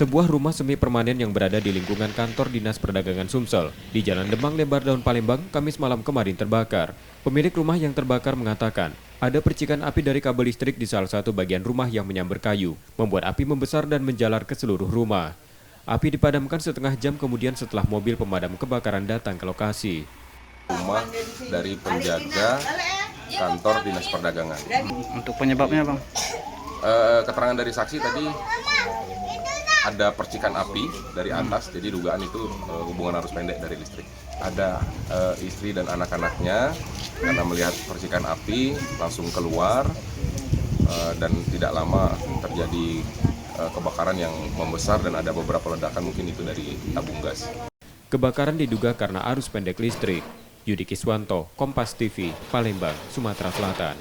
Sebuah rumah semi permanen yang berada di lingkungan kantor Dinas Perdagangan Sumsel di Jalan Demang Lebar Daun Palembang, Kamis malam kemarin terbakar. Pemilik rumah yang terbakar mengatakan, ada percikan api dari kabel listrik di salah satu bagian rumah yang menyambar kayu, membuat api membesar dan menjalar ke seluruh rumah. Api dipadamkan setengah jam kemudian setelah mobil pemadam kebakaran datang ke lokasi. Rumah dari penjaga kantor Dinas Perdagangan. Untuk penyebabnya, Bang? Keterangan dari saksi tadi ada percikan api dari atas, jadi dugaan itu hubungan arus pendek dari listrik. Ada istri dan anak-anaknya karena melihat percikan api langsung keluar dan tidak lama terjadi kebakaran yang membesar dan ada beberapa ledakan, mungkin itu dari tabung gas. Kebakaran diduga karena arus pendek listrik. Yudi Kiswanto, Kompas TV, Palembang, Sumatera Selatan.